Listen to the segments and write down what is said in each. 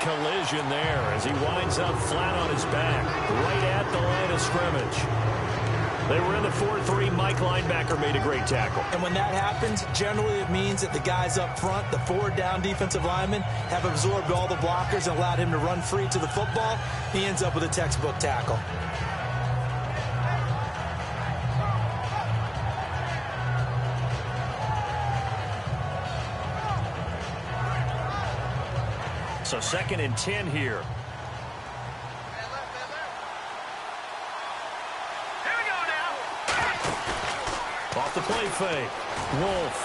collision there as he winds up flat on his back, right at the line of scrimmage. They were in the 4-3. Mike linebacker made a great tackle. And when that happens, generally it means that the guys up front, the forward down defensive linemen, have absorbed all the blockers and allowed him to run free to the football. He ends up with a textbook tackle. So 2nd and 10 here. Off the play fake. Wolf.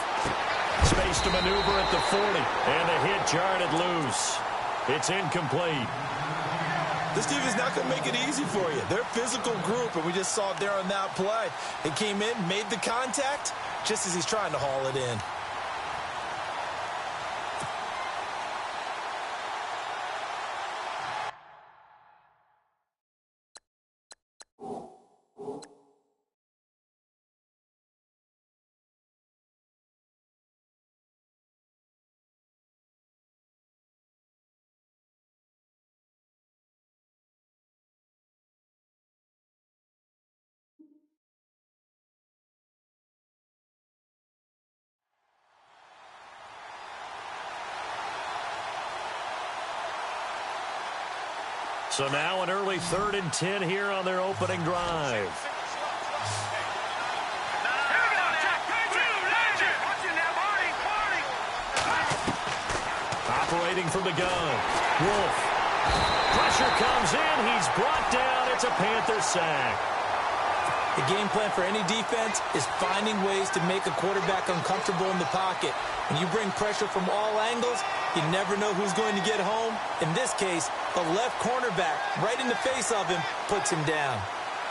Space to maneuver at the 40. And the hit jarred loose. It's incomplete. This team is not going to make it easy for you. They're a physical group, and we just saw it there on that play. It came in, made the contact, just as he's trying to haul it in. So now an early 3rd and 10 here on their opening drive. Operating from the gun. Wolf. Pressure comes in. He's brought down. It's a Panther sack. The game plan for any defense is finding ways to make a quarterback uncomfortable in the pocket. When you bring pressure from all angles, you never know who's going to get home. In this case, the left cornerback, right in the face of him, puts him down.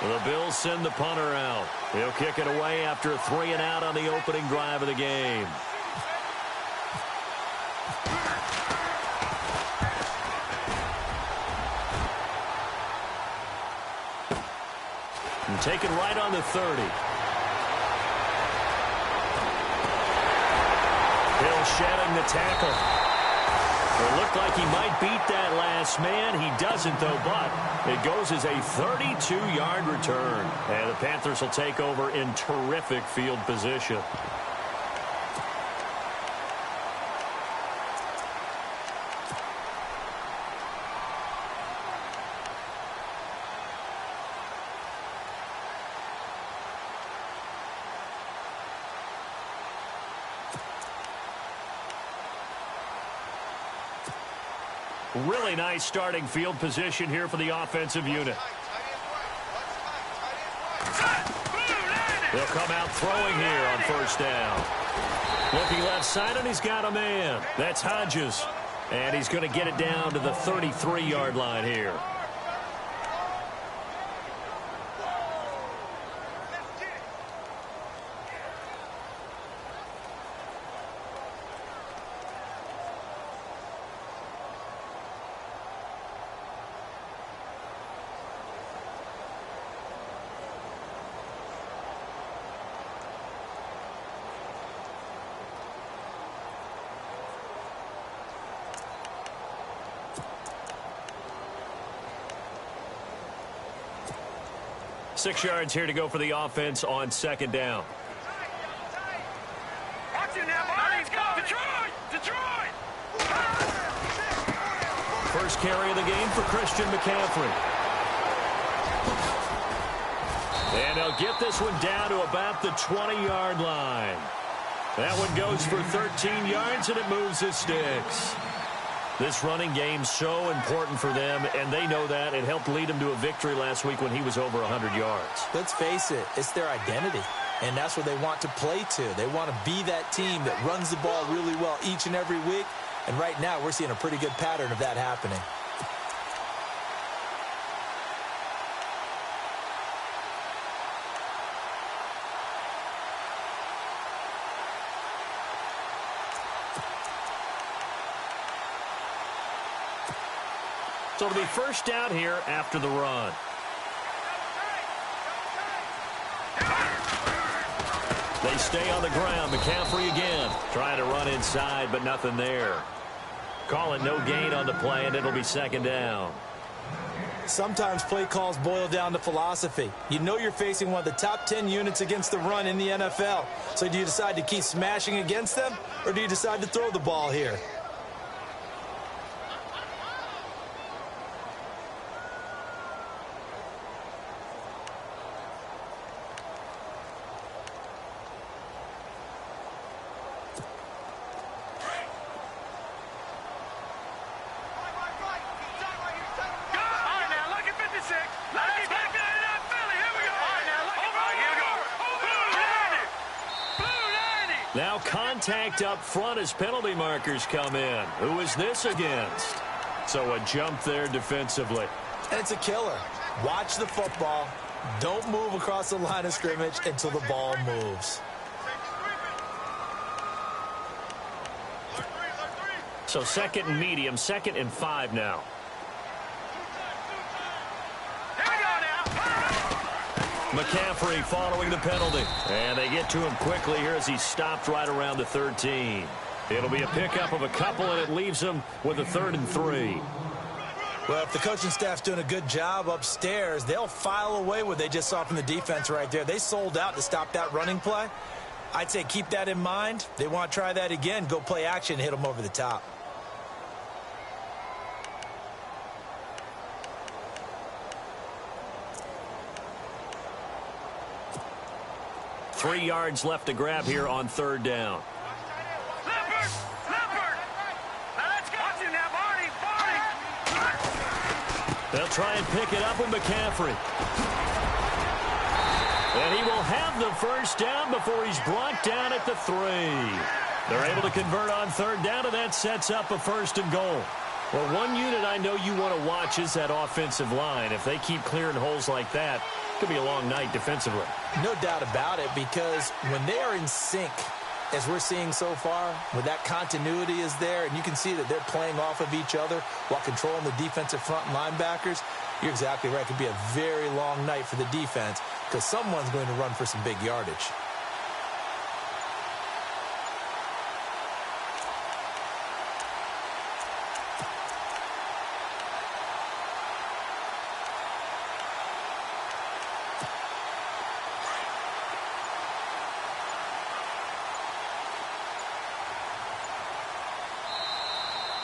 Well, the Bills send the punter out. He'll kick it away after a 3 and out on the opening drive of the game. And taken right on the 30. Hill shedding the tackle. It looked like he might beat that last man. He doesn't, though, but it goes as a 32-yard return. And the Panthers will take over in terrific field position. Really nice starting field position here for the offensive unit. They'll come out throwing here on 1st down. Looking left side, and he's got a man. That's Hodges. And he's going to get it down to the 33-yard line here. Six yards here to go for the offense on 2nd down. Watch it now, boys. Detroit! Detroit! First carry of the game for Christian McCaffrey. And they'll get this one down to about the 20-yard line. That one goes for 13 yards, and it moves the sticks. This running game's so important for them, and they know that. It helped lead them to a victory last week when he was over 100 yards. Let's face it, it's their identity, and that's what they want to play to. They want to be that team that runs the ball really well each and every week, and right now we're seeing a pretty good pattern of that happening. So it'll be 1st down here after the run. They stay on the ground. McCaffrey again. Trying to run inside, but nothing there. Call it no gain on the play, and it'll be second down. Sometimes play calls boil down to philosophy. You know you're facing one of the top 10 units against the run in the NFL. So do you decide to keep smashing against them, or do you decide to throw the ball here? Now contact up front as penalty markers come in. Who is this against? So a jump there defensively. It's a killer. Watch the football. Don't move across the line of scrimmage until the ball moves. So second and medium, 2nd and 5 now. McCaffrey following the penalty. And they get to him quickly here as he stopped right around the 13. It'll be a pickup of a couple, and it leaves him with a 3rd and 3. Well, if the coaching staff's doing a good job upstairs, they'll file away what they just saw from the defense right there. They sold out to stop that running play. I'd say keep that in mind. They want to try that again. Go play action and hit them over the top. Three yards left to grab here on 3rd down. Leopard! Now let's go! Watch him now, Barney! They'll try and pick it up with McCaffrey. And he will have the 1st down before he's brought down at the 3. They're able to convert on 3rd down, and that sets up a 1st and goal. Well, one unit I know you want to watch is that offensive line. If they keep clearing holes like that, it could be a long night defensively. No doubt about it, because when they are in sync, as we're seeing so far, when that continuity is there, and you can see that they're playing off of each other while controlling the defensive front linebackers, you're exactly right. It could be a very long night for the defense because someone's going to run for some big yardage.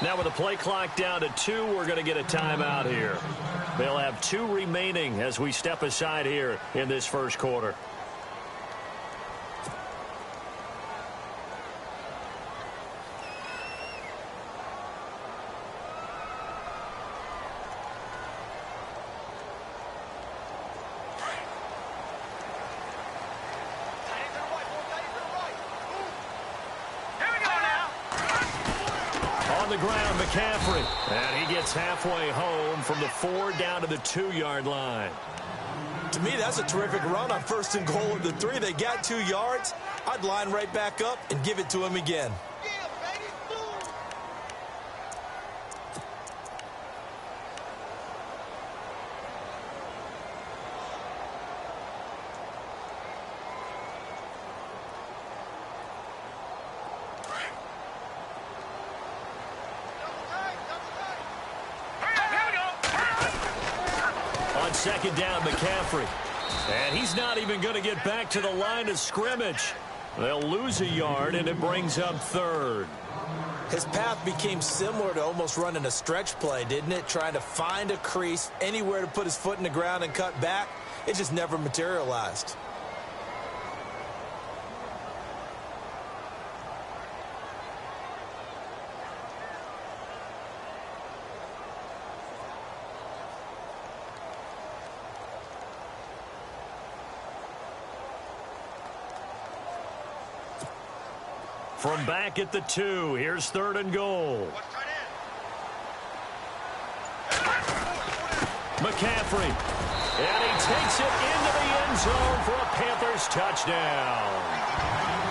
Now with the play clock down to 2, we're going to get a timeout here. They'll have 2 remaining as we step aside here in this 1st quarter. On the ground, McCaffrey. And he gets halfway home from the 4 down to the 2-yard line. To me, that's a terrific run on 1st and goal at the 3. They got 2 yards. I'd line right back up and give it to him again. On 2nd down, McCaffrey. And he's not even going to get back to the line of scrimmage. They'll lose a yard, and it brings up 3rd. His path became similar to almost running a stretch play, didn't it? Trying to find a crease, anywhere to put his foot in the ground and cut back. It just never materialized. From back at the 2, here's 3rd and goal. McCaffrey. And he takes it into the end zone for a Panthers touchdown.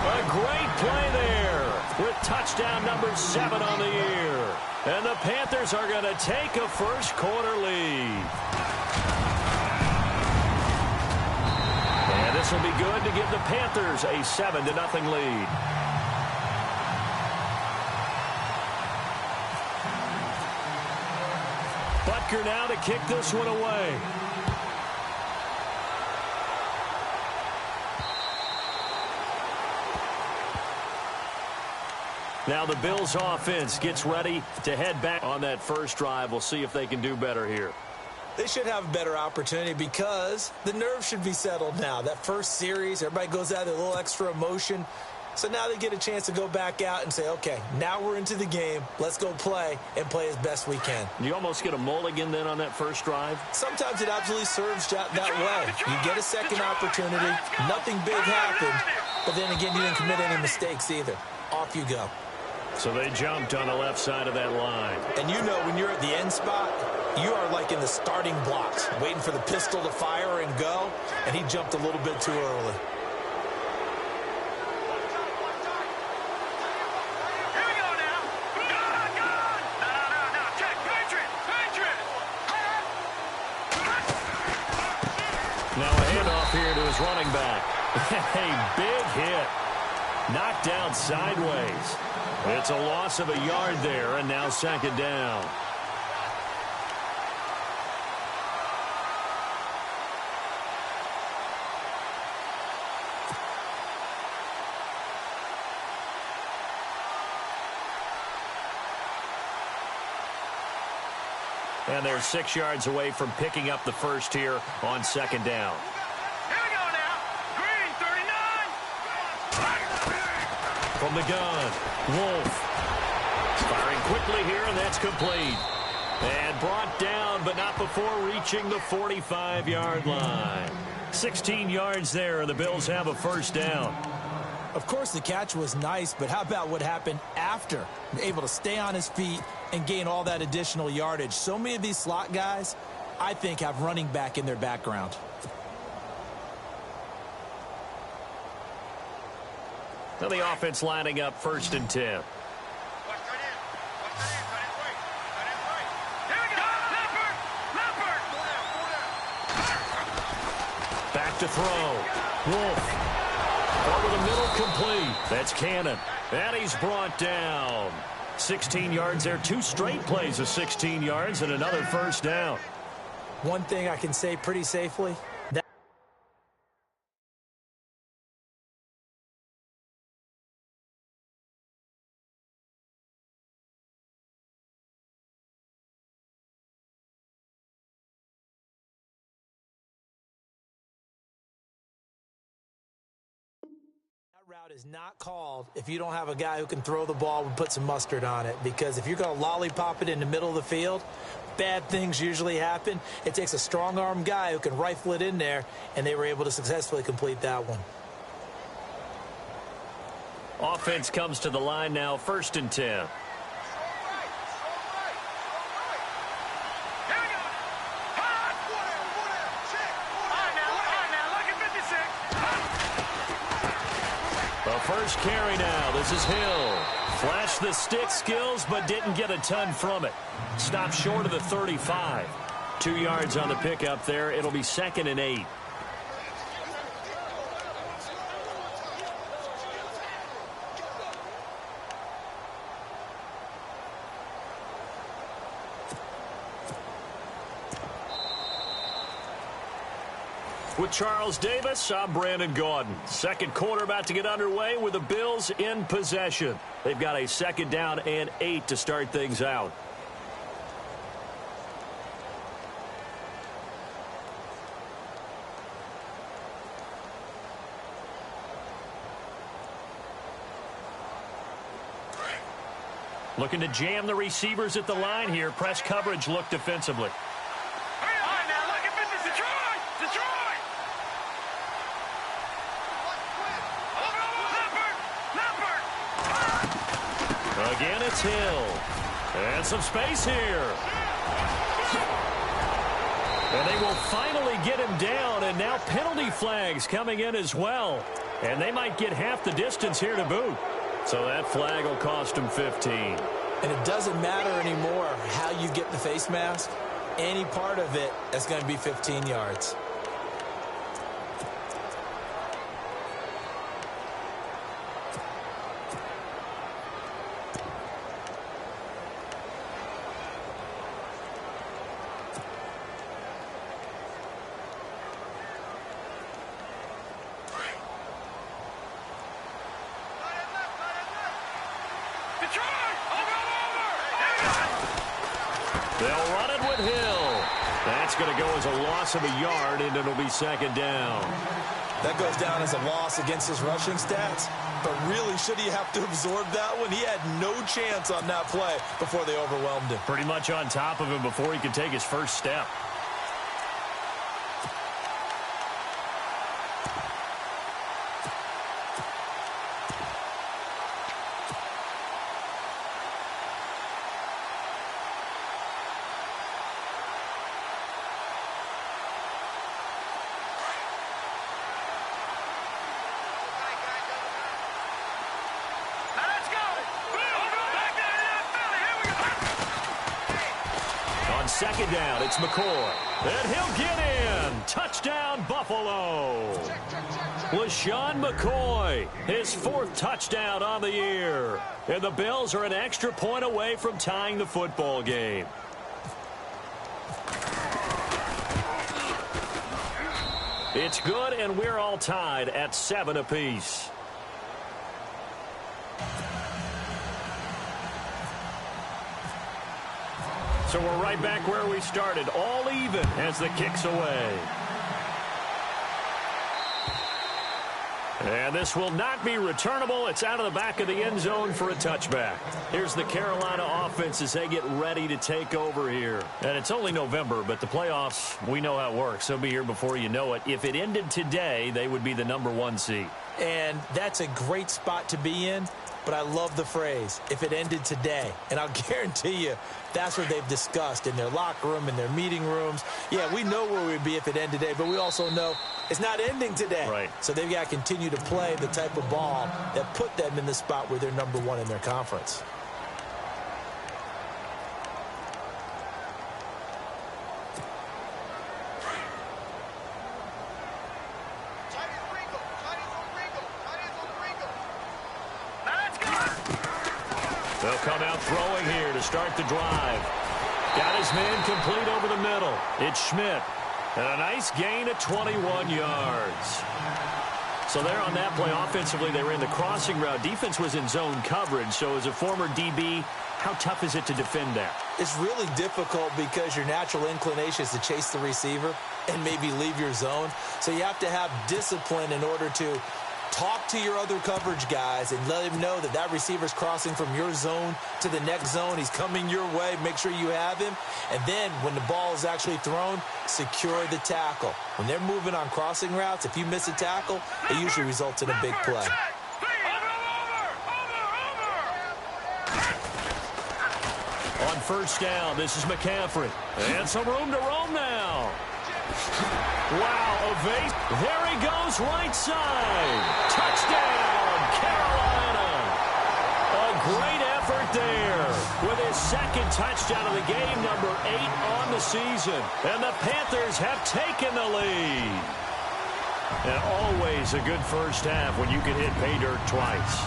A great play there with touchdown number 7 on the year. And the Panthers are going to take a 1st quarter lead. And this will be good to give the Panthers a 7-0 lead. Butker now to kick this one away. Now the Bills offense gets ready to head back on that first drive. We'll see if they can do better here. They should have a better opportunity because the nerves should be settled now. That first series, everybody goes out with a little extra emotion. So now they get a chance to go back out and say, okay, now we're into the game. Let's go play and play as best we can. You almost get a mulligan then on that first drive? Sometimes it absolutely serves that way. You get a second opportunity. Nothing big happened. But then again, you didn't commit any mistakes either. Off you go. So they jumped on the left side of that line. And you know when you're at the end spot, you are like in the starting blocks, waiting for the pistol to fire and go, and he jumped a little bit too early. Here we go now. Gone. No. Check. Patriot. Now a handoff here to his running back. A big hit. Knocked down sideways. It's a loss of a yard there, and now second down. And they're 6 yards away from picking up the first here on second down. Here we go now. Green, 39. From the gun, Wolf. Firing quickly here, and that's complete. And brought down, but not before reaching the 45-yard line. 16 yards there, and the Bills have a first down. Of course, the catch was nice, but how about what happened after? Able to stay on his feet and gain all that additional yardage. So many of these slot guys, I think, have running back in their background. Now the offense lining up 1st and 10. Here we go. Leopard. Back to throw. Wolf. Over the middle, complete. That's Cannon. And he's brought down. 16 yards there. 2 straight plays of 16 yards and another first down. One thing I can say pretty safely, route is not called if you don't have a guy who can throw the ball and put some mustard on it, because if you're going to lollipop it in the middle of the field, bad things usually happen. It takes a strong-arm guy who can rifle it in there, and they were able to successfully complete that one. Offense comes to the line now, 1st and 10. First carry now. This is Hill. Flashed the stick skills, but didn't get a ton from it. Stopped short of the 35. 2 yards on the pickup there. It'll be 2nd and 8. With Charles Davis, I'm Brandon Gaudin. Second quarter about to get underway with the Bills in possession. They've got a 2nd down and 8 to start things out. Looking to jam the receivers at the line here. Press coverage look defensively. Again, it's Hill. And some space here. And they will finally get him down, and now penalty flags coming in as well. And they might get half the distance here to boot. So that flag will cost him 15. And it doesn't matter anymore how you get the face mask. Any part of it is going to be 15 yards. They'll run it with Hill. That's going to go as a loss of a yard, and it'll be second down. That goes down as a loss against his rushing stats. But really, should he have to absorb that one? He had no chance on that play before they overwhelmed him. Pretty much on top of him before he could take his first step. Second down, it's McCoy. And he'll get in. Touchdown, Buffalo. LaShawn McCoy, his fourth touchdown on the year. And the Bills are an extra point away from tying the football game. It's good, and we're all tied at 7 apiece. So we're right back where we started, all even as the kick's away. And this will not be returnable. It's out of the back of the end zone for a touchback. Here's the Carolina offense as they get ready to take over here. And it's only November, but the playoffs, we know how it works. They'll be here before you know it. If it ended today, they would be the #1 seed. And that's a great spot to be in. But I love the phrase, if it ended today. And I'll guarantee you, that's what they've discussed in their locker room, in their meeting rooms. Yeah, we know where we'd be if it ended today, but we also know it's not ending today. Right. So they've got to continue to play the type of ball that put them in the spot where they're #1 in their conference. They'll come out throwing here to start the drive. Got his man complete over the middle. It's Schmidt. And a nice gain of 21 yards. So there on that play, offensively, they ran the crossing route. Defense was in zone coverage. So as a former DB, how tough is it to defend that? It's really difficult because your natural inclination is to chase the receiver and maybe leave your zone. So you have to have discipline in order to talk to your other coverage guys and let him know that that receiver's crossing from your zone to the next zone. He's coming your way. Make sure you have him. And then when the ball is actually thrown, secure the tackle. When they're moving on crossing routes, if you miss a tackle, it usually results in a big play. On first down, this is McCaffrey. And some room to roam now. Wow, evade. There he goes, right side. Touchdown, Carolina. A great effort there with his second touchdown of the game, #8 on the season. And the Panthers have taken the lead. And always a good first half when you can hit pay dirt twice.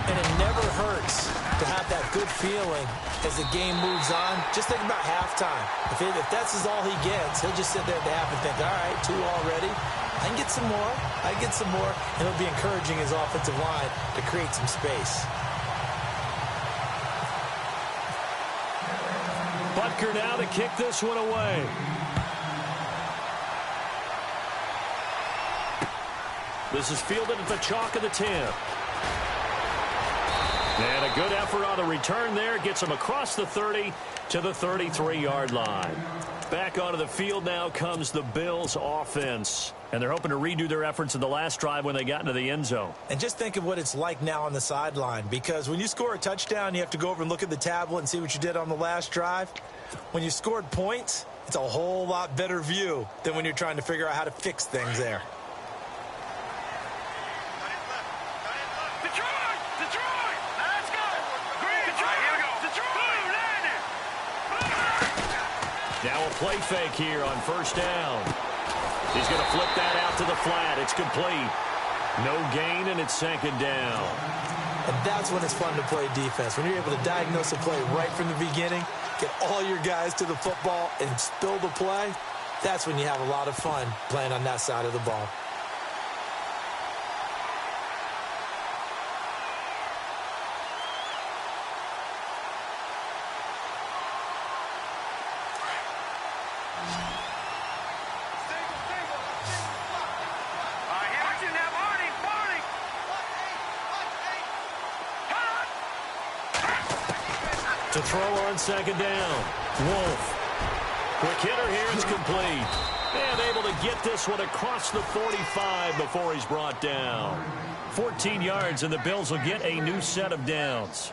And it never hurts to have that good feeling as the game moves on. Just think about halftime. If that's all he gets, he'll just sit there at the half and think, all right, 2 already. I can get some more. I can get some more. And he'll be encouraging his offensive line to create some space. Butker now to kick this one away. This is fielded at the chalk of the 10. And a good effort on the return there. Gets him across the 30 to the 33-yard line. Back onto the field now comes the Bills offense. And they're hoping to redo their efforts in the last drive when they got into the end zone. And just think of what it's like now on the sideline. Because when you score a touchdown, you have to go over and look at the tablet and see what you did on the last drive. When you scored points, it's a whole lot better view than when you're trying to figure out how to fix things there. Now a play fake here on first down. He's going to flip that out to the flat. It's complete. No gain, and it's second down. And that's when it's fun to play defense. When you're able to diagnose a play right from the beginning, get all your guys to the football, and spill the play, that's when you have a lot of fun playing on that side of the ball. Watch it now, Marty. To throw on second down. Wolf. Quick hitter here. It's complete. And able to get this one across the 45 before he's brought down. 14 yards, and the Bills will get a new set of downs.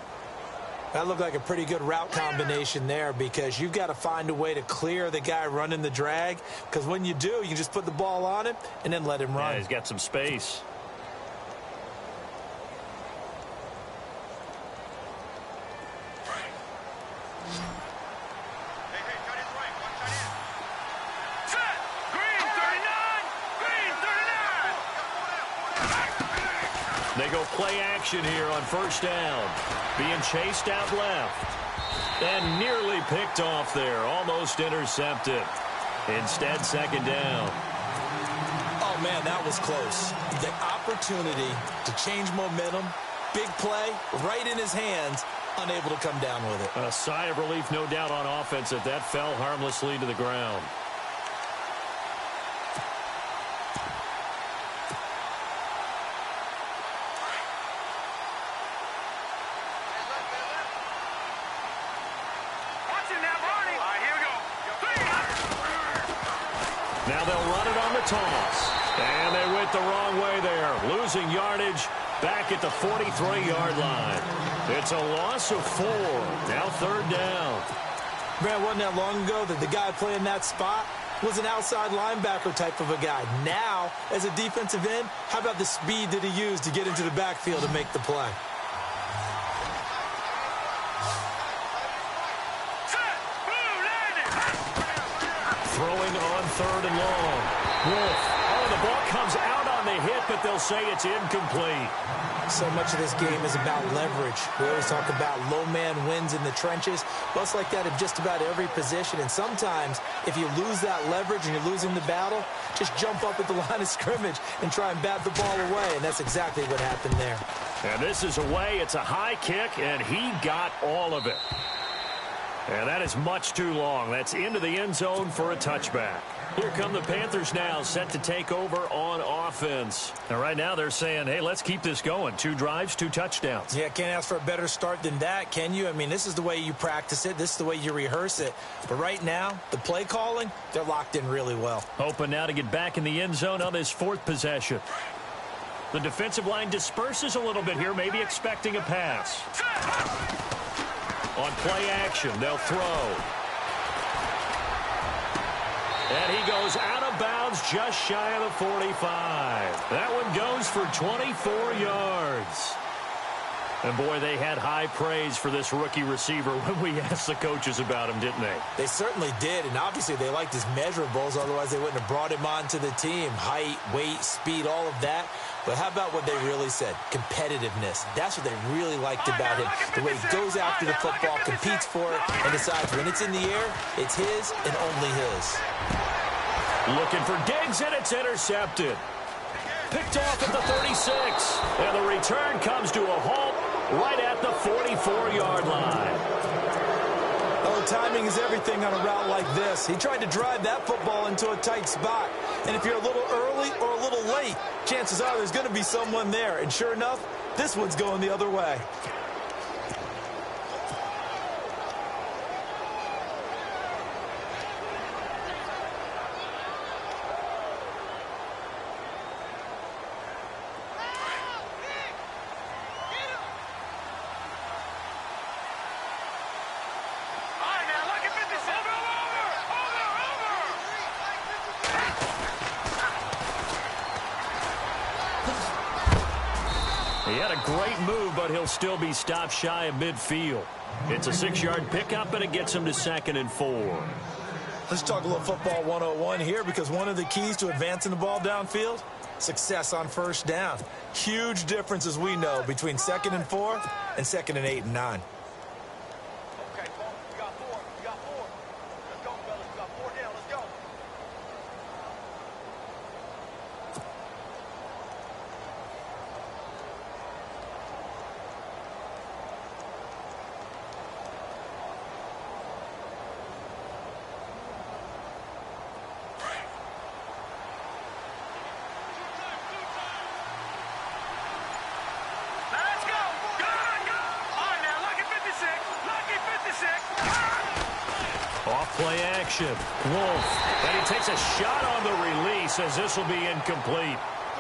That looked like a pretty good route combination there, because you've got to find a way to clear the guy running the drag, because when you do, you can just put the ball on him and then let him run. Yeah, he's got some space. They go play action here on first down. Being chased out left. And nearly picked off there. Almost intercepted. Instead, second down. Oh, man, that was close. The opportunity to change momentum, big play, right in his hands, unable to come down with it. A sigh of relief, no doubt, on offense that fell harmlessly to the ground. Now they'll run it on the toss. And they went the wrong way there. Losing yardage back at the 43-yard line. It's a loss of 4. Now third down. Man, wasn't that long ago that the guy playing that spot was an outside linebacker type of a guy. Now, as a defensive end, how about the speed that he used to get into the backfield and make the play? Throwing on third and long. Wolf. Oh, the ball comes out on the hit, but they'll say it's incomplete. So much of this game is about leverage. We always talk about low man wins in the trenches. Well, it's like that in just about every position. And sometimes, if you lose that leverage and you're losing the battle, just jump up at the line of scrimmage and try and bat the ball away. And that's exactly what happened there. And this is away. It's a high kick, and he got all of it. And that is much too long. That's into the end zone for a touchback. Here come the Panthers now, set to take over on offense. And right now they're saying, hey, let's keep this going. 2 drives, 2 touchdowns. Yeah, can't ask for a better start than that, can you? I mean, this is the way you practice it. This is the way you rehearse it. But right now, the play calling, they're locked in really well. Hoping now to get back in the end zone on this 4th possession. The defensive line disperses a little bit here, maybe expecting a pass. On play action, they'll throw. And he goes out of bounds just shy of the 45. That one goes for 24 yards. And, boy, they had high praise for this rookie receiver when we asked the coaches about him, didn't they? They certainly did, and obviously they liked his measurables. Otherwise, they wouldn't have brought him onto the team. Height, weight, speed, all of that. But how about what they really said? Competitiveness. That's what they really liked about him. The way he goes after the football, competes for it, and decides when it's in the air, it's his and only his. Looking for Diggs, and it's intercepted. Picked off at the 36. And the return comes to a halt right at the 44-yard line. Oh, timing is everything on a route like this. He tried to drive that football into a tight spot. And if you're a little early or a little late, chances are there's going to be someone there. And sure enough, this one's going the other way. He had a great move, but he'll still be stopped shy of midfield. It's a 6-yard pickup, and it gets him to 2nd and 4. Let's talk a little football 101 here, because one of the keys to advancing the ball downfield, success on first down. Huge difference, as we know, between 2nd and 4 and 2nd and 8 and 9. Okay, Paul, you got 4. You got 4. Let's go, fellas. You got 4 down. Let's go. protection. Wolf. And he takes a shot on the release as this will be incomplete.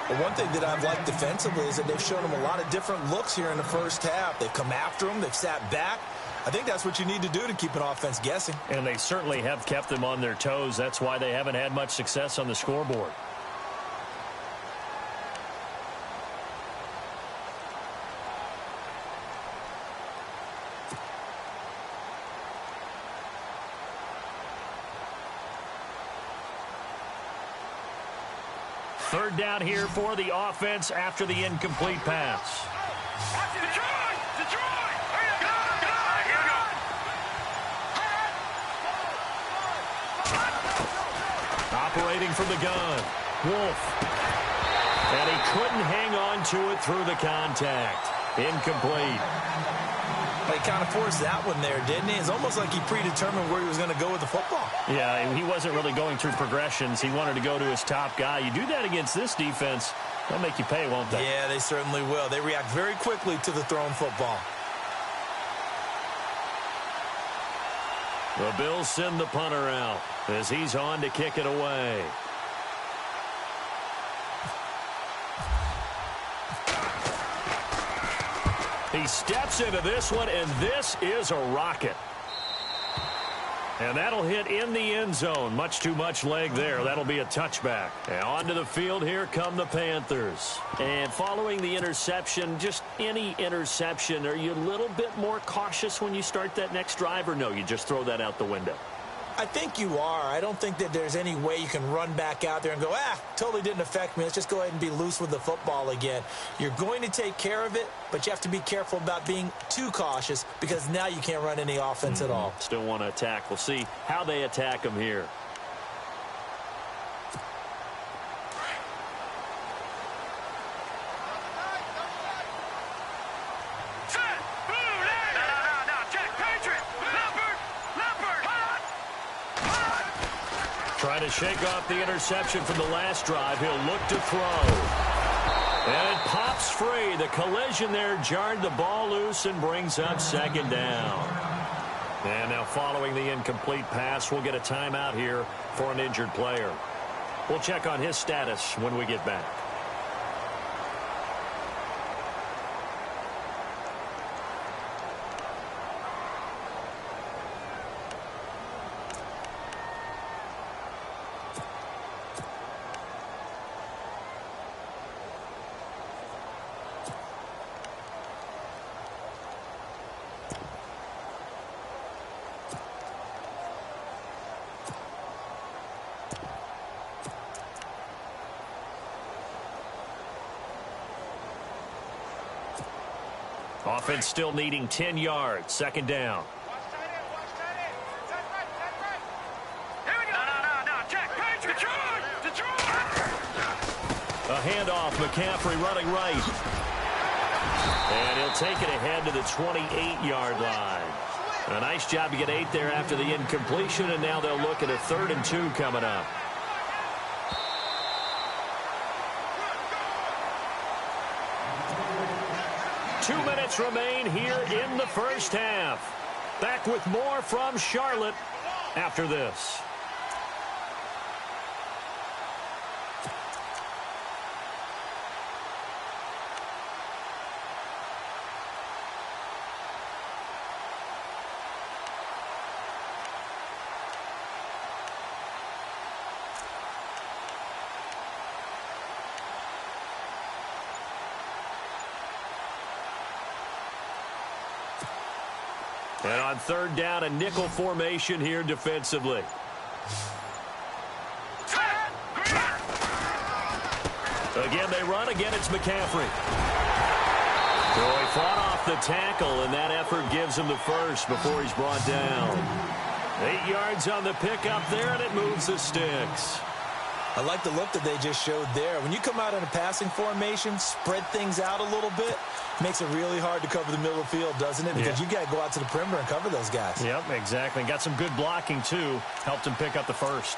Well, one thing that I've liked defensively is that they've shown him a lot of different looks here in the first half. They've come after him. They've sat back. I think that's what you need to do to keep an offense guessing. And they certainly have kept them on their toes. That's why they haven't had much success on the scoreboard. Third down here for the offense after the incomplete pass. Operating from the gun, Wolf. And he couldn't hang on to it through the contact. Incomplete. He kind of forced that one there, didn't he? It's almost like he predetermined where he was going to go with the football. Yeah, he wasn't really going through progressions. He wanted to go to his top guy. You do that against this defense, they'll make you pay, won't they? Yeah, they certainly will. They react very quickly to the thrown football. The Bills send the punter out as he's on to kick it away. He steps into this one, and this is a rocket. And that'll hit in the end zone. Much too much leg there. That'll be a touchback. And onto the field, here come the Panthers. And following the interception, just any interception, are you a little bit more cautious when you start that next drive, or no, you just throw that out the window? I think you are. I don't think that there's any way you can run back out there and go, totally didn't affect me. Let's just go ahead and be loose with the football again. You're going to take care of it, but you have to be careful about being too cautious because now you can't run any offense at all. Still want to attack. We'll see how they attack him here. Trying to shake off the interception from the last drive. He'll look to throw. And it pops free. The collision there jarred the ball loose and brings up second down. And now following the incomplete pass, we'll get a timeout here for an injured player. We'll check on his status when we get back. Offense still needing 10 yards. Second down. A handoff. McCaffrey running right. And he'll take it ahead to the 28-yard line. A nice job to get 8 there after the incompletion, and now they'll look at a 3rd and 2 coming up. Two minutes remain here in the first half. Back with more from Charlotte after this. And on 3rd down, a nickel formation here defensively. Again, they run. Again, it's McCaffrey. So he fought off the tackle, and that effort gives him the first before he's brought down. 8 yards on the pickup there, and it moves the sticks. I like the look that they just showed there. When you come out in a passing formation, spread things out a little bit, makes it really hard to cover the middle of the field, doesn't it? Because you got to go out to the perimeter and cover those guys. Yep, exactly. Got some good blocking, too. Helped him pick up the first.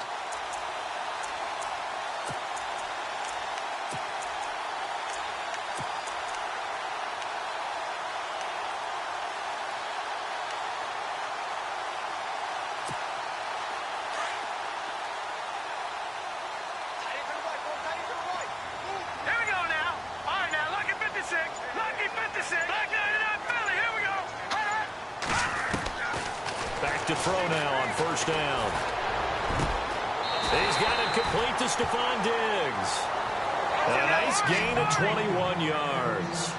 to throw now on first down. He's got it complete to Stephon Diggs. A nice gain of 21 yards.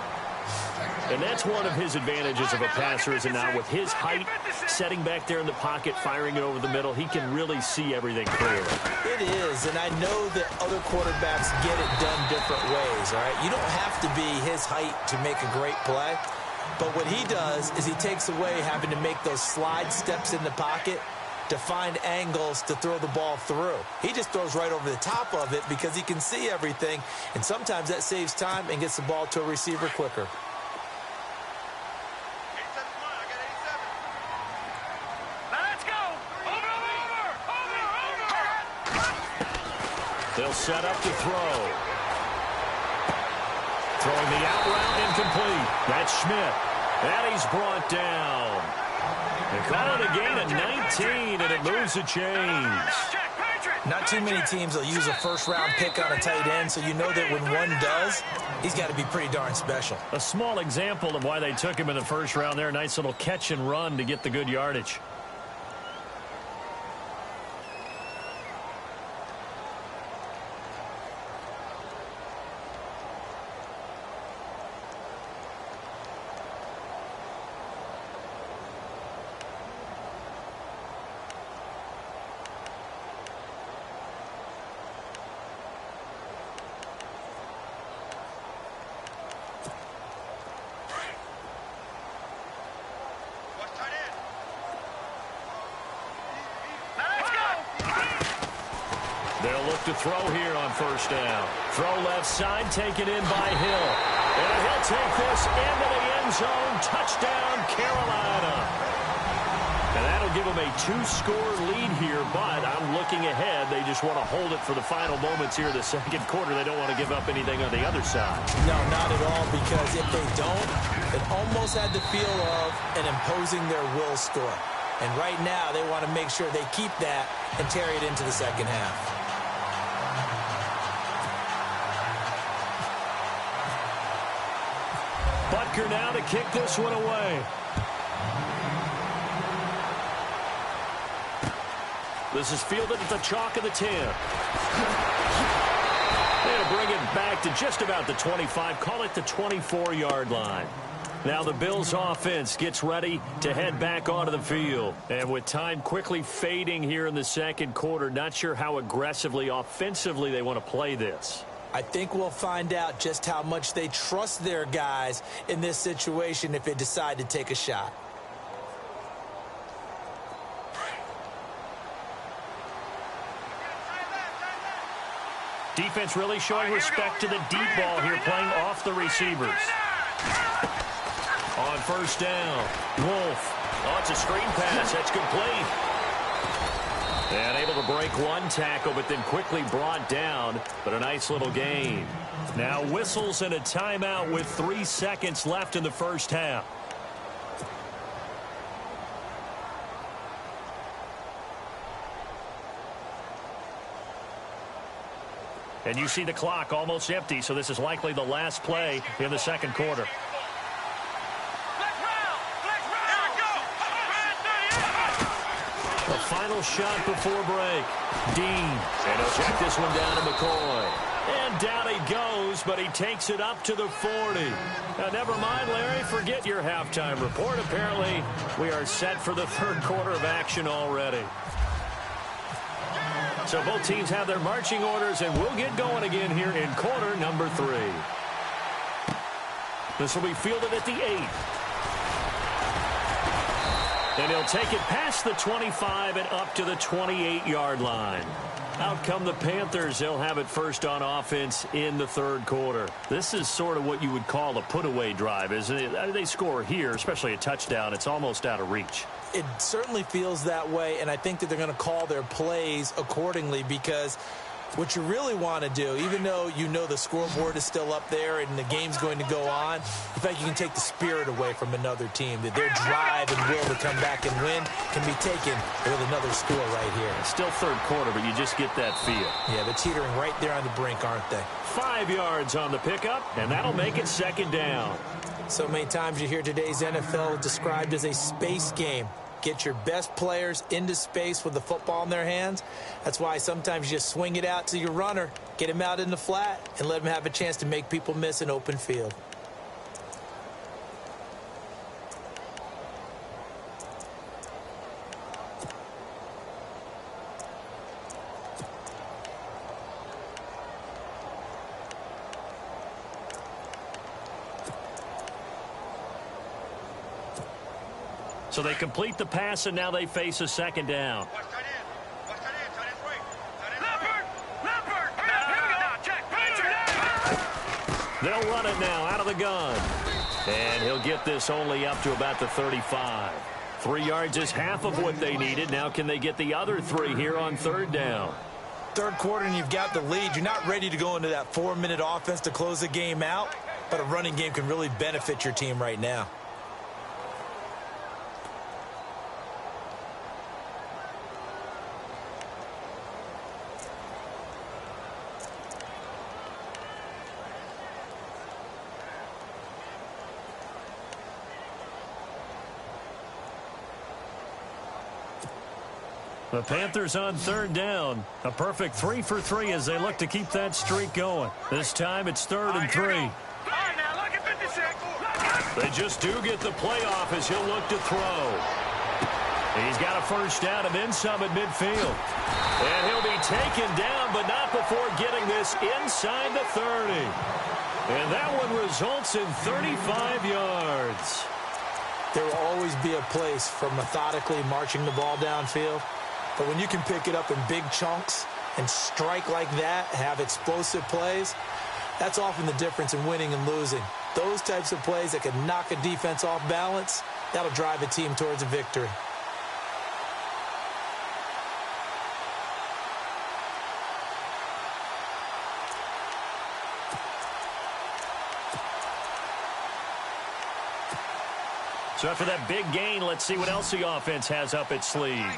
And that's one of his advantages of a passer, is it not? With his height, setting back there in the pocket, firing it over the middle, he can really see everything clearly. It is, and I know that other quarterbacks get it done different ways, all right? You don't have to be his height to make a great play, but what he does is he takes away having to make those slide steps in the pocket to find angles to throw the ball through. He just throws right over the top of it because he can see everything, and sometimes that saves time and gets the ball to a receiver quicker. They'll set up to throw. Throwing the out route, incomplete. That's Schmidt. And he's brought down. They call it a gain of 19, and it moves the chains. Not too many teams will use a first-round pick on a tight end, so you know that when one does, he's got to be pretty darn special. A small example of why they took him in the first round there. Nice little catch and run to get the good yardage. They'll look to throw here on first down. Throw left side, taken in by Hill. And he'll take this into the end zone. Touchdown, Carolina. And that'll give them a 2-score lead here, but I'm looking ahead. They just want to hold it for the final moments here in the second quarter. They don't want to give up anything on the other side. No, not at all, because if they don't, it almost had the feel of an imposing their will score. And right now, they want to make sure they keep that and carry it into the second half. Butker now to kick this one away. This is fielded at the chalk of the 10. They'll bring it back to just about the 25. Call it the 24-yard line. Now the Bills offense gets ready to head back onto the field. And with time quickly fading here in the second quarter, not sure how aggressively, offensively they want to play this. I think we'll find out just how much they trust their guys in this situation if they decide to take a shot. Defense really showing respect to the deep ball here, playing off the receivers. On first down, Wolf. Oh, it's a screen pass. That's complete. And able to break one tackle, but then quickly brought down. But a nice little gain. Now whistles and a timeout with 3 seconds left in the first half. And you see the clock almost empty, so this is likely the last play in the second quarter. The final shot before break. Dean. And he'll check this one down to McCoy. And down he goes, but he takes it up to the 40. Now, never mind, Larry. Forget your halftime report. Apparently, we are set for the third quarter of action already. So both teams have their marching orders, and we'll get going again here in quarter number 3. This will be fielded at the 8. And he'll take it past the 25 and up to the 28-yard line. Out come the Panthers. They'll have it first on offense in the third quarter. This is sort of what you would call a put-away drive, isn't it? They score here, especially a touchdown. It's almost out of reach. It certainly feels that way, and I think that they're going to call their plays accordingly, because what you really want to do, even though you know the scoreboard is still up there and the game's going to go on, in fact, you can take the spirit away from another team, that their drive and will to come back and win can be taken with another score right here. It's still third quarter, but you just get that feel. Yeah, they're teetering right there on the brink, aren't they? 5 yards on the pickup, and that'll make it second down. So many times you hear today's NFL described as a space game. get your best players into space with the football in their hands. That's why sometimes you just swing it out to your runner, get him out in the flat, and let him have a chance to make people miss an open field. So they complete the pass, and now they face a second down. They'll run it now out of the gun. And he'll get this only up to about the 35. 3 yards is half of what they needed. Now can they get the other 3 here on third down? Third quarter and you've got the lead. You're not ready to go into that 4-minute offense to close the game out, but a running game can really benefit your team right now. The Panthers on third down. A perfect 3 for 3 as they look to keep that streak going. This time it's 3rd and 3. They just do get the playoff as he'll look to throw. He's got a first down and then some at midfield. And he'll be taken down, but not before getting this inside the 30. And that one results in 35 yards. There will always be a place for methodically marching the ball downfield. But when you can pick it up in big chunks and strike like that, have explosive plays, that's often the difference in winning and losing. Those types of plays that can knock a defense off balance, that'll drive a team towards a victory. So after that big gain, let's see what else the offense has up its sleeve.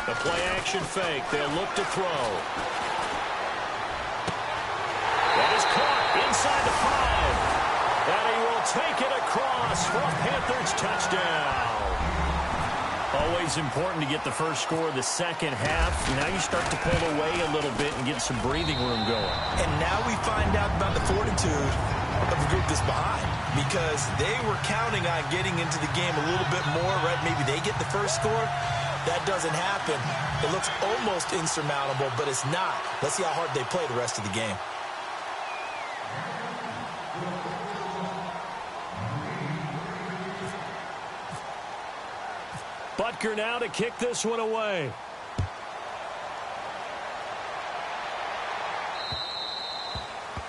The play-action fake. They'll look to throw. That is caught inside the 5. And he will take it across for a Panthers touchdown. Always important to get the first score of the second half. Now you start to pull away a little bit and get some breathing room going. And now we find out about the fortitude of the group that's behind, because they were counting on getting into the game a little bit more, right? Maybe they get the first score. That doesn't happen. It looks almost insurmountable, but it's not. Let's see how hard they play the rest of the game. Butker now to kick this one away.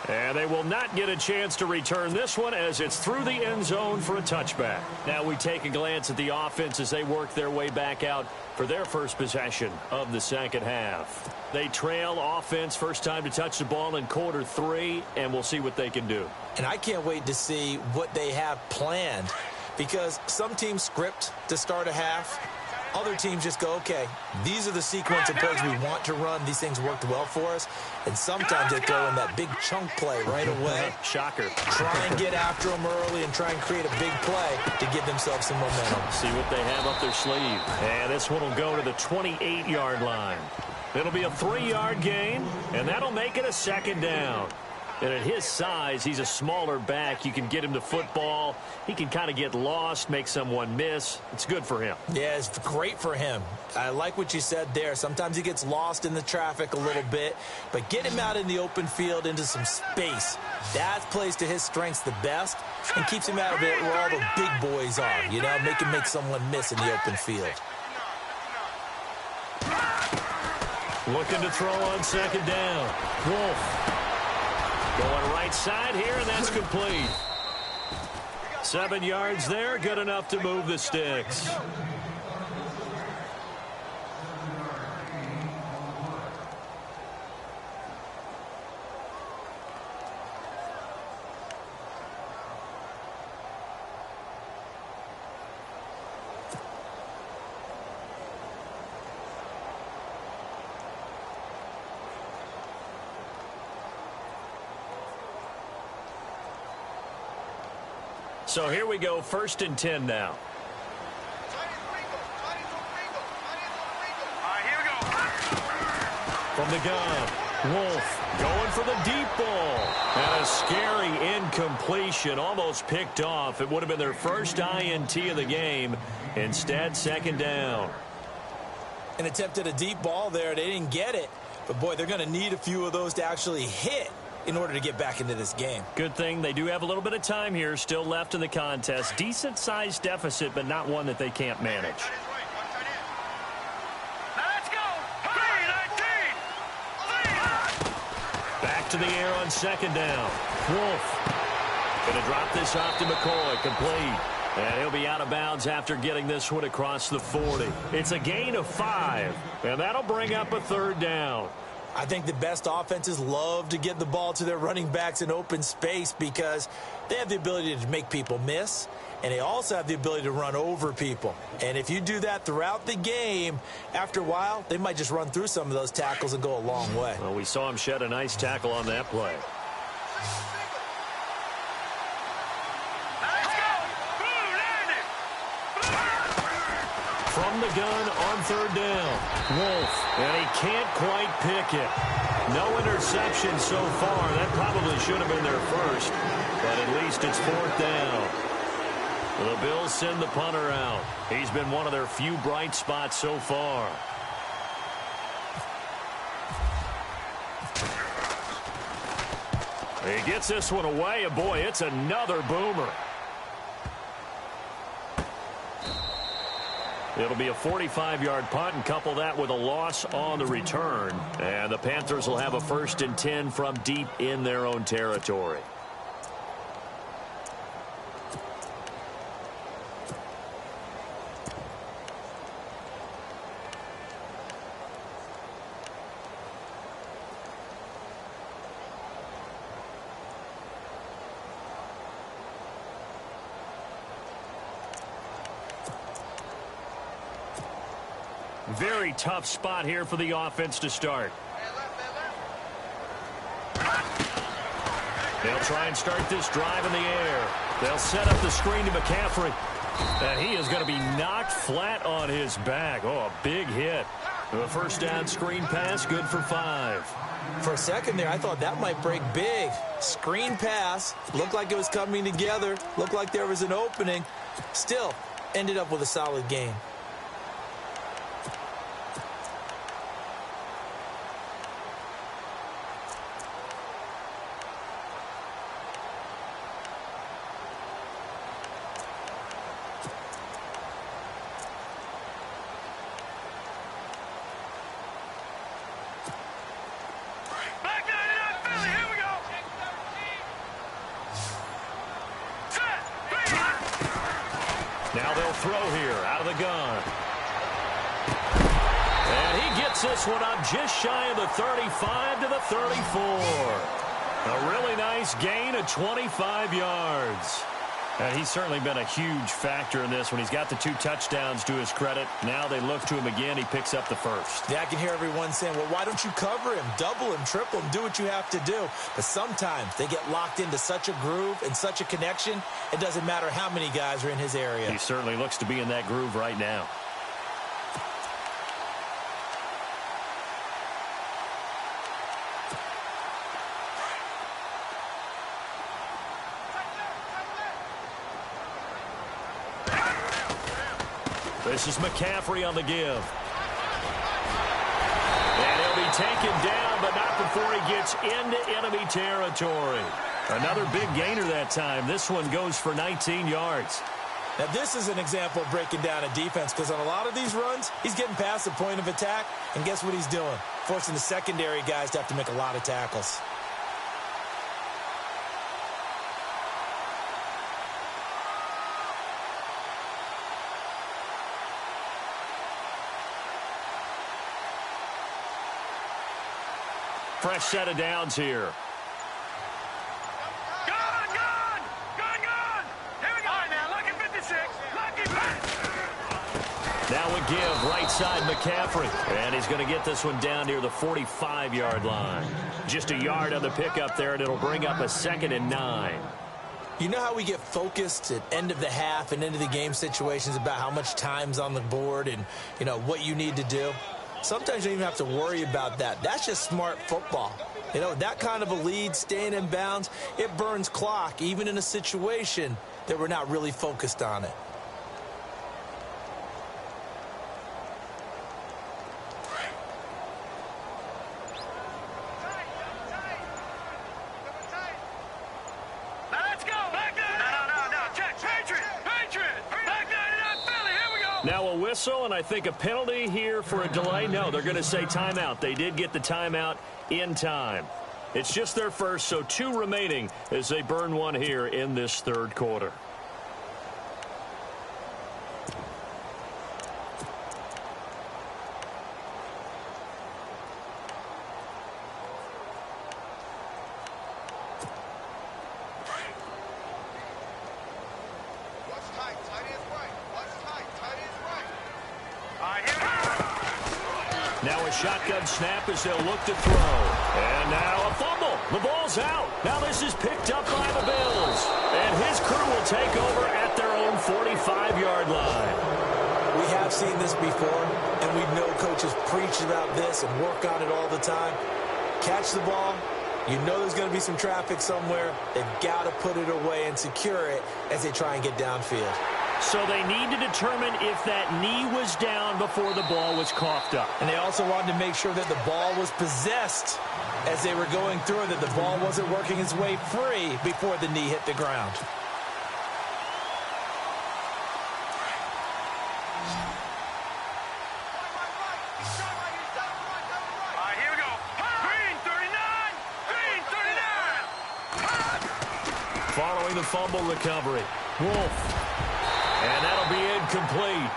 And they will not get a chance to return this one as it's through the end zone for a touchback. Now we take a glance at the offense as they work their way back out for their first possession of the second half. They trail offense, first time to touch the ball in quarter 3, and we'll see what they can do. And I can't wait to see what they have planned, because some teams script to start a half. Other teams just go, okay, these are the sequence of plays we want to run. These things worked well for us. And sometimes they throw in that big chunk play right away. Shocker. Try and get after them early and try and create a big play to give themselves some momentum. See what they have up their sleeve. And this one will go to the 28-yard line. It'll be a 3-yard gain, and that'll make it a second down. And at his size, he's a smaller back. You can get him to football. He can kind of get lost, make someone miss. It's good for him. Yeah, it's great for him. I like what you said there. Sometimes he gets lost in the traffic a little bit, but get him out in the open field into some space. That plays to his strengths the best and keeps him out of it where all the big boys are. You know, make someone miss in the open field. Looking to throw on second down. Wolf. Going right side here, and that's complete. 7 yards there, good enough to move the sticks. So here we go, 1st and 10 now. From the gun, Wolf going for the deep ball. And a scary incompletion, almost picked off. It would have been their first INT of the game. Instead, 2nd down. An attempt at a deep ball there. They didn't get it. But, boy, they're going to need a few of those to actually hit in order to get back into this game. Good thing they do have a little bit of time here still left in the contest. Decent-sized deficit, but not one that they can't manage. Back to the air on 2nd down. Wolf going to drop this off to McCoy, complete. And he'll be out of bounds after getting this one across the 40. It's a gain of 5, and that'll bring up a 3rd down. I think the best offenses love to get the ball to their running backs in open space because they have the ability to make people miss, and they also have the ability to run over people. And if you do that throughout the game, after a while, they might just run through some of those tackles and go a long way. Well, we saw him shed a nice tackle on that play. From the gun on 3rd down, Wolf, and he can't quite pick it. No interception so far. That probably should have been their first, but at least it's 4th down. The Bills send the punter out. He's been one of their few bright spots so far. He gets this one away, and boy, it's another boomer. It'll be a 45-yard punt, and couple that with a loss on the return. And the Panthers will have a 1st and 10 from deep in their own territory. Very tough spot here for the offense to start. They'll try and start this drive in the air. They'll set up the screen to McCaffrey. And he is going to be knocked flat on his back. Oh, a big hit. The 1st down screen pass, good for 5. For a second there, I thought that might break big. Screen pass. Looked like it was coming together. Looked like there was an opening. Still, ended up with a solid game. Now they'll throw here out of the gun. And he gets this one up just shy of the 35 to the 34. A really nice gain of 25 yards. And he's certainly been a huge factor in this when he's got the 2 touchdowns to his credit. Now they look to him again. He picks up the 1st. Yeah, I can hear everyone saying, well, why don't you cover him, double him, triple him, do what you have to do. But sometimes they get locked into such a groove and such a connection, it doesn't matter how many guys are in his area. He certainly looks to be in that groove right now. This is McCaffrey on the give. And he'll be taken down, but not before he gets into enemy territory. Another big gainer that time. This one goes for 19 yards. Now, this is an example of breaking down a defense because on a lot of these runs, he's getting past the point of attack, and guess what he's doing? Forcing the secondary guys to have to make a lot of tackles. Fresh set of downs here. Here we go. All right, now, lucky 56. Lucky 50. Now we give right side McCaffrey. And he's going to get this one down near the 45-yard line. Just a yard on the pickup there, and it'll bring up a 2nd and 9. You know how we get focused at end of the half and end of the game situations about how much time's on the board and, you know, what you need to do? Sometimes you don't even have to worry about that. That's just smart football. You know, that kind of a lead, staying in bounds, it burns clock, even in a situation that we're not really focused on it. Now a whistle, and I think a penalty here for a delay. No, they're going to say timeout. They did get the timeout in time. It's just their first, so 2 remaining as they burn one here in this third quarter. Now a shotgun snap as they'll look to throw. And now a fumble. The ball's out. Now this is picked up by the Bills. And his crew will take over at their own 45-yard line. We have seen this before, and we know coaches preach about this and work on it all the time. Catch the ball. You know there's going to be some traffic somewhere. They've got to put it away and secure it as they try and get downfield. So they need to determine if that knee was down before the ball was coughed up. And they also wanted to make sure that the ball was possessed as they were going through, that the ball wasn't working its way free before the knee hit the ground. Here we go. Green 39. Green 39. Following the fumble recovery, Wolf. And that'll be incomplete.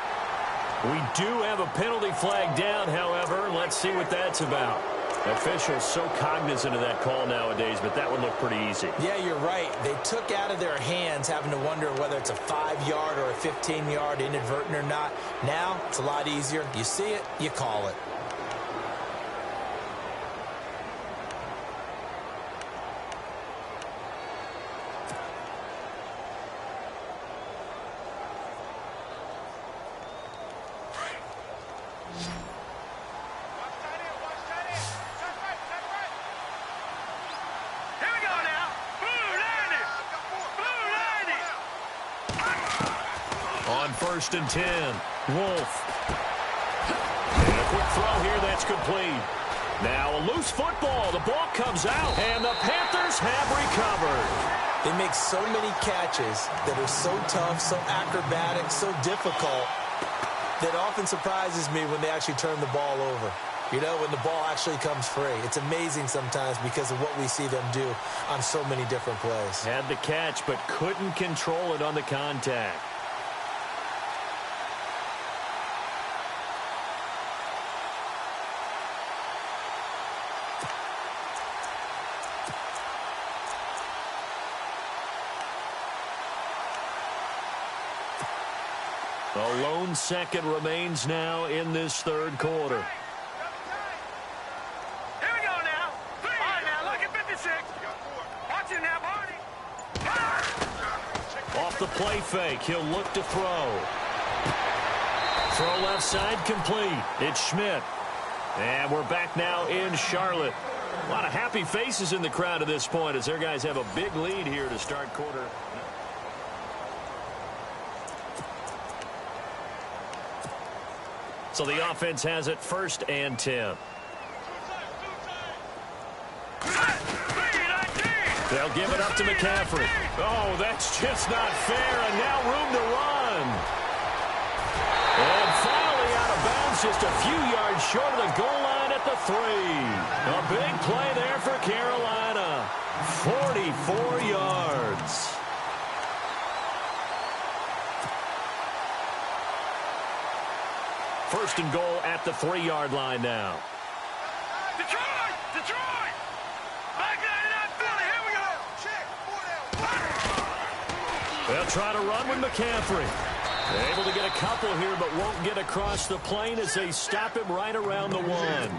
We do have a penalty flag down, however. Let's see what that's about. Officials so cognizant of that call nowadays, but that would look pretty easy. Yeah, you're right. They took out of their hands having to wonder whether it's a 5-yard or a 15-yard inadvertent or not. Now, it's a lot easier. You see it, you call it. On 1st and 10, Wolf. And a quick throw here, that's complete. Now a loose football. The ball comes out, and the Panthers have recovered. They make so many catches that are so tough, so acrobatic, so difficult, that often surprises me when they actually turn the ball over. You know, when the ball actually comes free. It's amazing sometimes because of what we see them do on so many different plays. Had the catch, but couldn't control it on the contact. A lone second remains now in this third quarter. Here we go now. All right, now look at 56. Watch it now, Barney. Off the play fake, he'll look to throw. Throw left side complete. It's Schmidt. And we're back now in Charlotte. A lot of happy faces in the crowd at this point as their guys have a big lead here to start quarter. So the offense has it 1st and 10. They'll give it up to McCaffrey. Oh, that's just not fair, and now room to run. And finally out of bounds, just a few yards short of the goal line at the 3. A big play there for Carolina. 44 yards. First and goal at the 3-yard line now. Detroit! Detroit! Back 99 Philly, here we go! Check! They'll try to run with McCaffrey. Able to get a couple here, but won't get across the plane as they stop him right around the 1.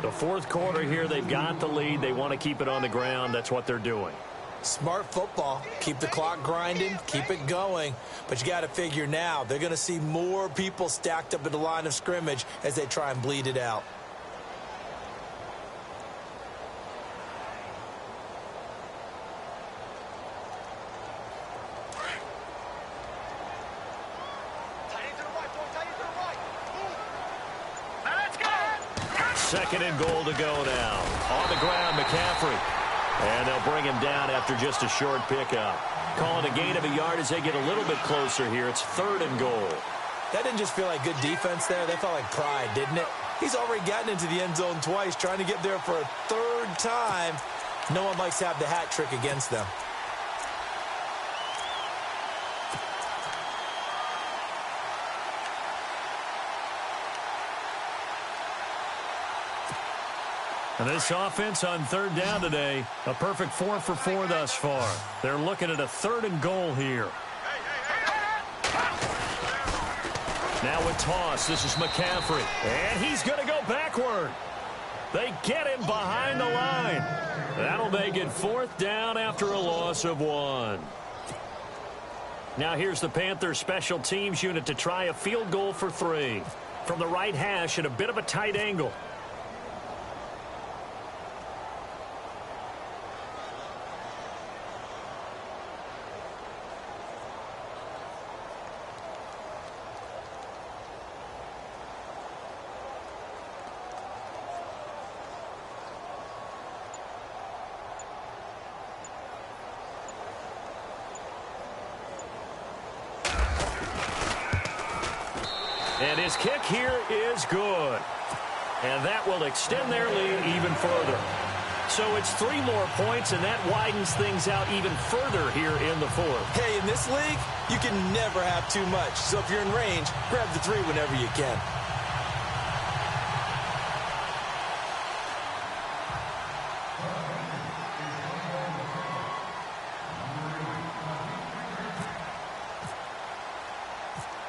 The fourth quarter here, they've got the lead. They want to keep it on the ground. That's what they're doing. Smart football. Keep the clock grinding, keep it going. But you got to figure now, they're going to see more people stacked up at the line of scrimmage as they try and bleed it out. Second and goal to go now. On the ground, McCaffrey. And they'll bring him down after just a short pickup. Calling a gain of a yard as they get a little bit closer here. It's third and goal. That didn't just feel like good defense there. That felt like pride, didn't it? He's already gotten into the end zone twice, trying to get there for a third time. No one likes to have the hat trick against them. And this offense on third down today, a perfect 4 for 4 thus far. They're looking at a third and goal here. Now a toss. This is McCaffrey. And he's going to go backward. They get him behind the line. That'll make it fourth down after a loss of 1. Now here's the Panthers special teams unit to try a field goal for 3. From the right hash at a bit of a tight angle. And his kick here is good. And that will extend their lead even further. So it's 3 more points, and that widens things out even further here in the fourth. Hey, in this league, you can never have too much. So if you're in range, grab the 3 whenever you can.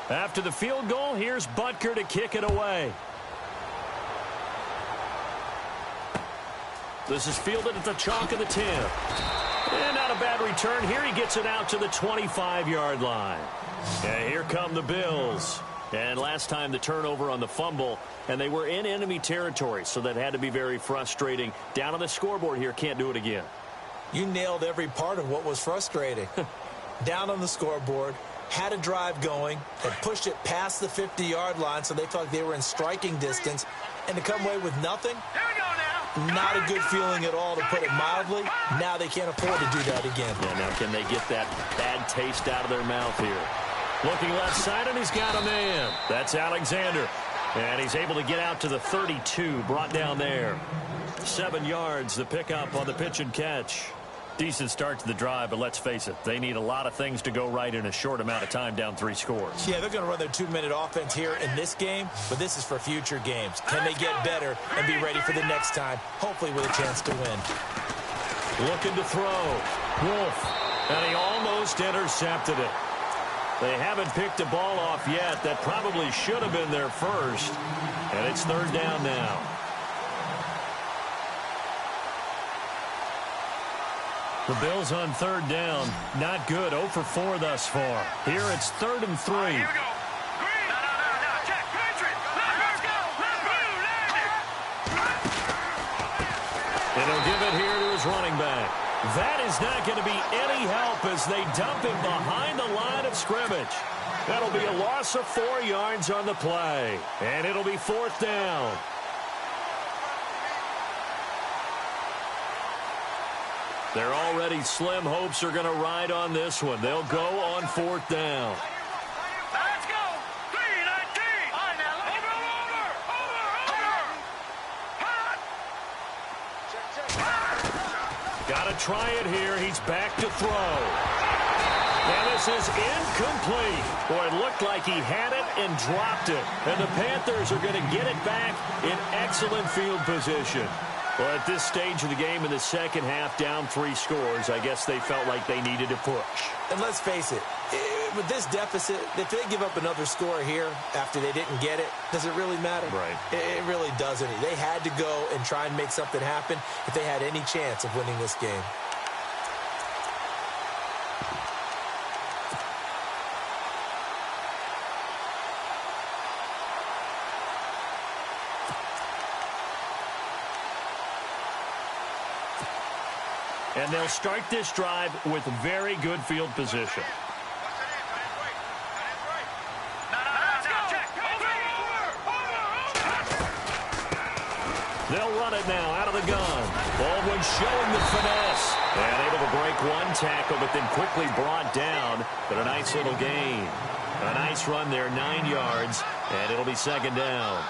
After the field goal, here's Butker to kick it away. This is fielded at the chalk of the 10. And not a bad return here. He gets it out to the 25-yard line. And here come the Bills. And last time the turnover on the fumble, and they were in enemy territory, so that had to be very frustrating. Down on the scoreboard here, can't do it again. You nailed every part of what was frustrating. Down on the scoreboard, had a drive going, had pushed it past the 50-yard line so they felt like they were in striking distance, and to come away with nothing, not a good feeling at all, to put it mildly. Now they can't afford to do that again. Yeah, now can they get that bad taste out of their mouth here? Looking left side, and he's got a man. That's Alexander. And he's able to get out to the 32, brought down there. 7 yards, the pickup on the pitch and catch. Decent start to the drive, but let's face it, they need a lot of things to go right in a short amount of time, down 3 scores. Yeah, they're going to run their 2-minute offense here in this game, but this is for future games. Can they get better and be ready for the next time, hopefully with a chance to win? Looking to throw. Wolf. And he almost intercepted it. They haven't picked a ball off yet. That probably should have been their first. And it's third down now. The Bills on third down. Not good. 0 for 4 thus far. Here it's 3rd and 3. Here we go. Green. No. Check. Let's go. And he'll give it here to his running back. That is not going to be any help as they dump him behind the line of scrimmage. That'll be a loss of 4 yards on the play. And it'll be 4th down. Their already slim hopes are going to ride on this one. They'll go on 4th down. Let's go. 3-19. All right, now. Over. Got to try it here. He's back to throw. And this is incomplete. Boy, it looked like he had it and dropped it. And the Panthers are going to get it back in excellent field position. Well, at this stage of the game in the second half, down 3 scores, I guess they felt like they needed to push. And let's face it, with this deficit, if they give up another score here after they didn't get it, does it really matter? Right. It really doesn't. They had to go and try and make something happen if they had any chance of winning this game. And they'll start this drive with very good field position. They'll run it now out of the gun. Baldwin showing the finesse. And able to break one tackle, but then quickly brought down. But a nice little gain. A nice run there, 9 yards. And it'll be second down.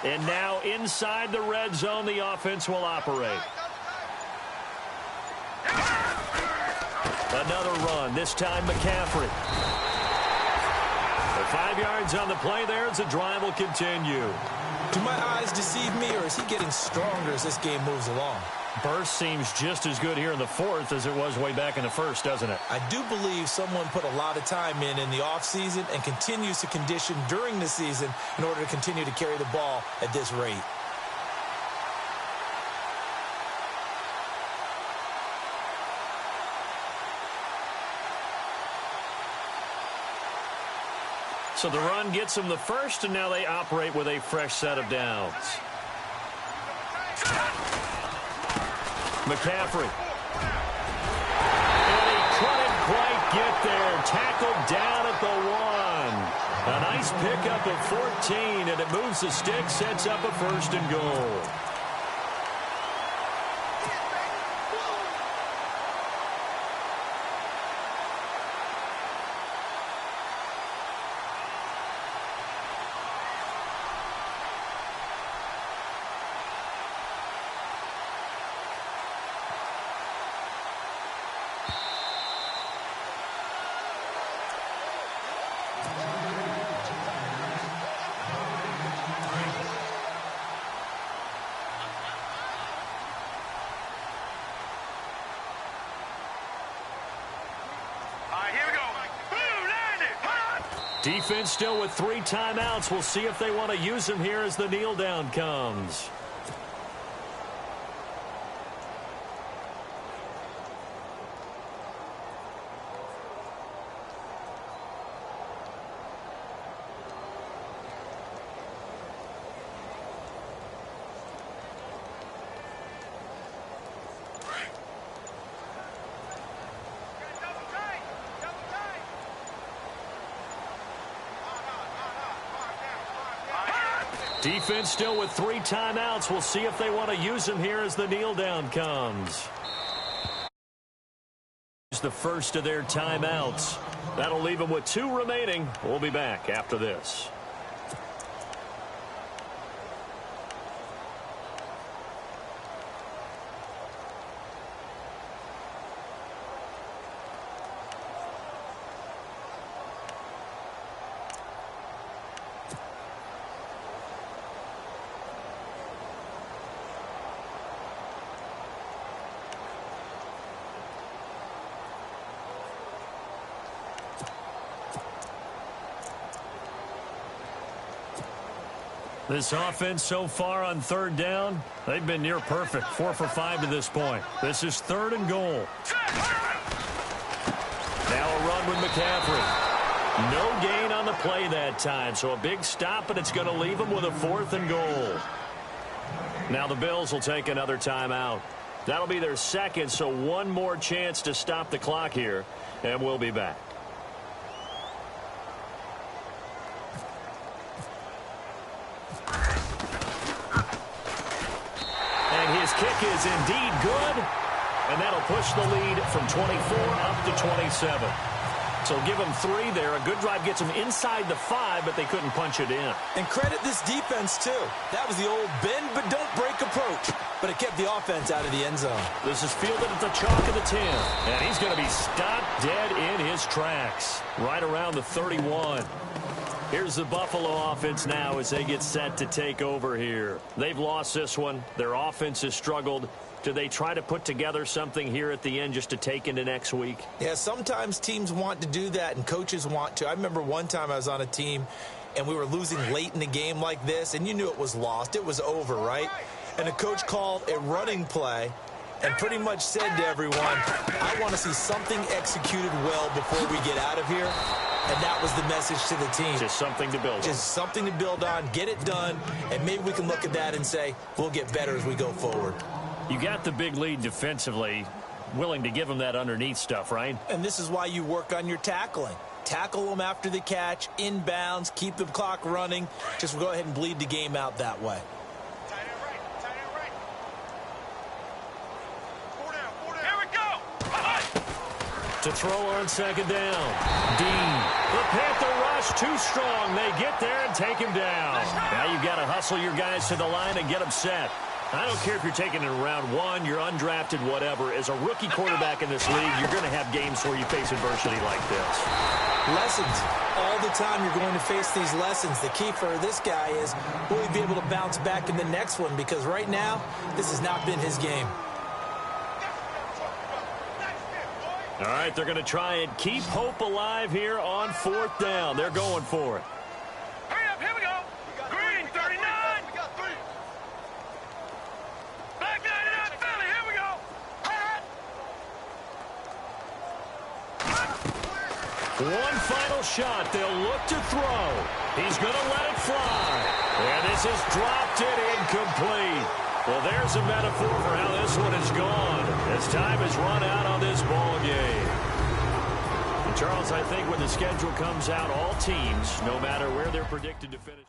And now inside the red zone, the offense will operate. Another run, this time McCaffrey. 5 yards on the play there as the drive will continue. Do my eyes deceive me, or is he getting stronger as this game moves along? Burst seems just as good here in the fourth as it was way back in the first, doesn't it? I do believe someone put a lot of time in the offseason and continues to condition during the season in order to continue to carry the ball at this rate. So the run gets them the first, and now they operate with a fresh set of downs. McCaffrey. And he couldn't quite get there. Tackled down at the 1. A nice pickup of 14, and it moves the stick, sets up a first and goal. Defense still with 3 timeouts. We'll see if they want to use them here as the kneel down comes. Defense still with 3 timeouts. We'll see if they want to use them here as the kneel down comes. It's the first of their timeouts. That'll leave them with 2 remaining. We'll be back after this. This offense so far on third down, they've been near perfect. 4 for 5 to this point. This is 3rd and goal. Now a run with McCaffrey. No gain on the play that time, so a big stop, but it's going to leave them with a 4th and goal. Now the Bills will take another timeout. That'll be their 2nd, so 1 more chance to stop the clock here, and we'll be back. His kick is indeed good, and that'll push the lead from 24 up to 27. So give them 3 there. A good drive gets them inside the 5, but they couldn't punch it in. And credit this defense, too. That was the old bend but don't break approach, but it kept the offense out of the end zone. This is fielded at the chalk of the 10, and he's going to be stopped dead in his tracks right around the 31. Here's the Buffalo offense now as they get set to take over here. They've lost this one. Their offense has struggled. Do they try to put together something here at the end just to take into next week? Yeah, sometimes teams want to do that and coaches want to. I remember one time I was on a team and we were losing late in the game like this, and you knew it was lost. It was over, right? And the coach called a running play and pretty much said to everyone, I want to see something executed well before we get out of here. And that was the message to the team. Just something to build on. Just something to build on, get it done, and maybe we can look at that and say, we'll get better as we go forward. You got the big lead defensively, willing to give them that underneath stuff, right? And this is why you work on your tackling. Tackle them after the catch, inbounds, keep the clock running. Just go ahead and bleed the game out that way. Tight end right. Tight end right. 4 down. 4 down. Here we go. To throw on second down. Dean. The Panther rush too strong. They get there and take him down. Now you've got to hustle your guys to the line and get them set. I don't care if you're taking it in round 1, you're undrafted, whatever. As a rookie quarterback in this league, you're going to have games where you face adversity like this. Lessons. All the time you're going to face these lessons. The key for this guy is, will he be able to bounce back in the next one? Because right now, this has not been his game. All right, they're going to try and keep hope alive here on 4th down. They're going for it. Hurry up. Here we go. Green, 39. We got 3. Back 99, Philly. Here we go. One final shot. They'll look to throw. He's going to let it fly. And this is dropped it incomplete. Well, there's a metaphor for how this one is gone. As time has run out on this ball game. And Charles, I think when the schedule comes out, all teams, no matter where they're predicted to finish.